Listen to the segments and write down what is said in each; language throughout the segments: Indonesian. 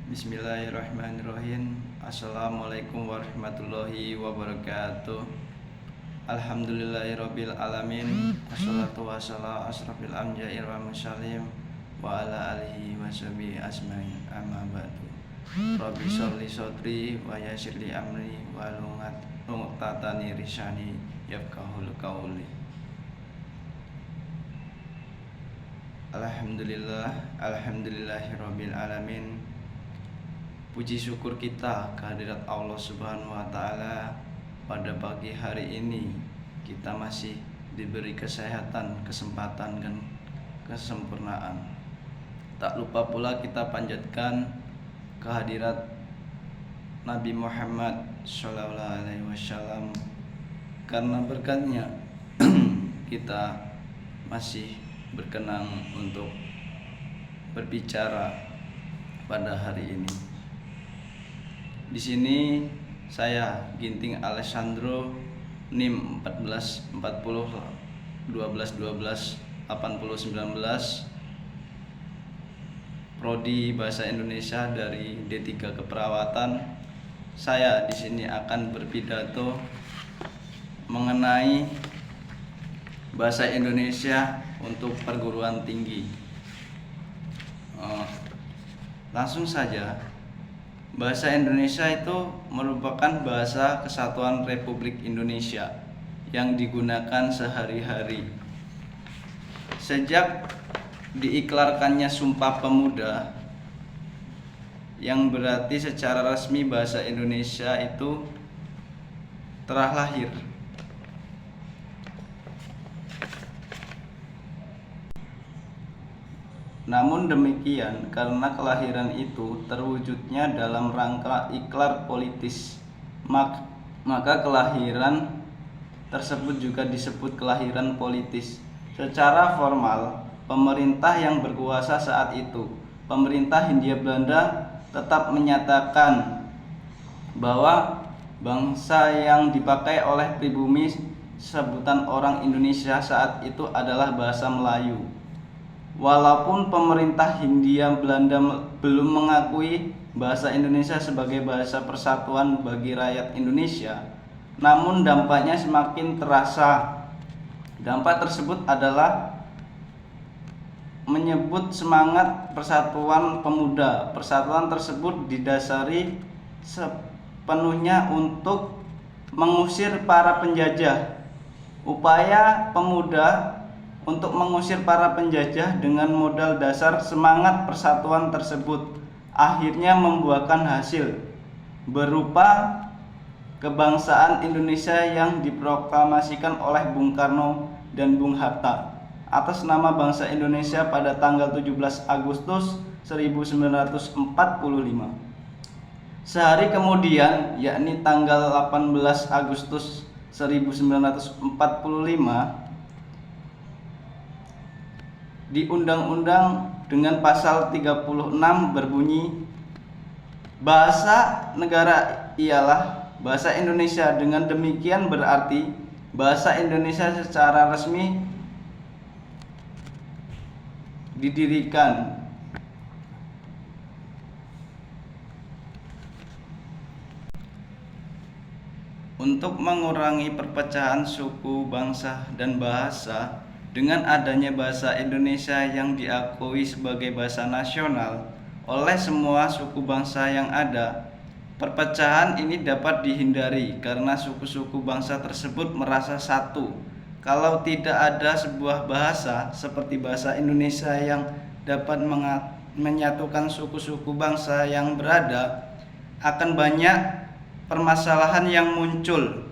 Bismillahirrahmanirrahim. Assalamualaikum warahmatullahi wabarakatuh. Alhamdulillahirabbil alamin. Wassalatu wassalamu asrafil anbiya'i wal mursalin wa ala alihi washabihi asmain. Amma ba'du. Rabbi sholli shodri wa yassir li amri wa luqatani lisani yafqahul qawli. Alhamdulillahirabbil alamin. Puji syukur kita kehadirat Allah Subhanahu wa taala. Pada pagi hari ini kita masih diberi kesehatan, kesempatan dan kesempurnaan. Tak lupa pula kita panjatkan kehadirat Nabi Muhammad sallallahu alaihi wasallam, karena berkatnya kita masih berkenan untuk berbicara pada hari ini. Di sini saya Ginting Alessandro, NIM 14 40 12 12 80 19, Prodi Bahasa Indonesia dari D3 Keperawatan. Saya di sini akan berpidato mengenai bahasa Indonesia untuk perguruan tinggi. Langsung saja. Bahasa Indonesia itu merupakan bahasa kesatuan Republik Indonesia yang digunakan sehari-hari. Sejak diiklarkannya Sumpah Pemuda, yang berarti secara resmi bahasa Indonesia itu telah lahir. Namun demikian, karena kelahiran itu terwujudnya dalam rangka ikrar politis, maka kelahiran tersebut juga disebut kelahiran politis. Secara formal, pemerintah yang berkuasa saat itu, pemerintah Hindia Belanda, tetap menyatakan bahwa bangsa yang dipakai oleh pribumi sebutan orang Indonesia saat itu adalah bahasa Melayu. Walaupun pemerintah Hindia Belanda belum mengakui bahasa Indonesia sebagai bahasa persatuan bagi rakyat Indonesia, namun dampaknya semakin terasa. Dampak tersebut adalah menyebut semangat persatuan pemuda. Persatuan tersebut didasari sepenuhnya untuk mengusir para penjajah. Upaya pemuda untuk mengusir para penjajah dengan modal dasar semangat persatuan tersebut akhirnya membuahkan hasil berupa kebangsaan Indonesia yang diproklamasikan oleh Bung Karno dan Bung Hatta atas nama bangsa Indonesia pada tanggal 17 Agustus 1945. Sehari kemudian, yakni tanggal 18 Agustus 1945, di Undang-Undang dengan pasal 36 berbunyi, bahasa negara ialah bahasa Indonesia. Dengan demikian berarti bahasa Indonesia secara resmi didirikan. Untuk mengurangi perpecahan suku, bangsa, dan bahasa, dengan adanya bahasa Indonesia yang diakui sebagai bahasa nasional oleh semua suku bangsa yang ada, perpecahan ini dapat dihindari karena suku-suku bangsa tersebut merasa satu. Kalau tidak ada sebuah bahasa seperti bahasa Indonesia yang dapat menyatukan suku-suku bangsa yang berada, akan banyak permasalahan yang muncul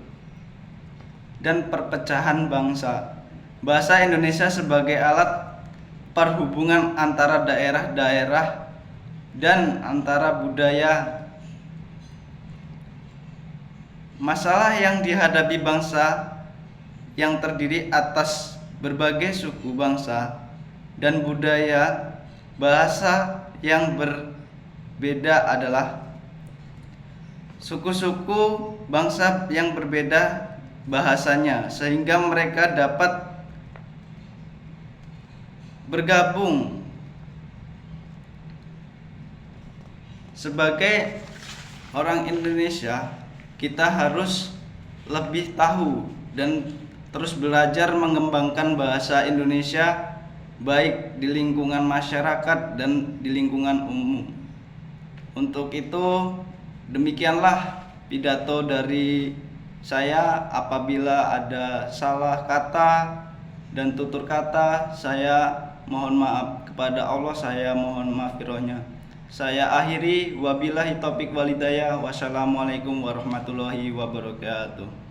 dan perpecahan bangsa. Bahasa Indonesia sebagai alat perhubungan antara daerah-daerah dan antara budaya. Masalah yang dihadapi bangsa yang terdiri atas berbagai suku bangsa dan budaya bahasa yang berbeda adalah suku-suku bangsa yang berbeda bahasanya, sehingga mereka dapat bergabung Sebagai orang Indonesia, kita harus lebih tahu dan terus belajar mengembangkan bahasa Indonesia baik di lingkungan masyarakat dan di lingkungan umum. Untuk itu, demikianlah pidato dari saya. Apabila ada salah kata dan tutur kata, saya mohon maaf kepada Allah, saya mohon maghfirahnya. Saya akhiri, wabillahi taufik walhidayah. Wassalamualaikum warahmatullahi wabarakatuh.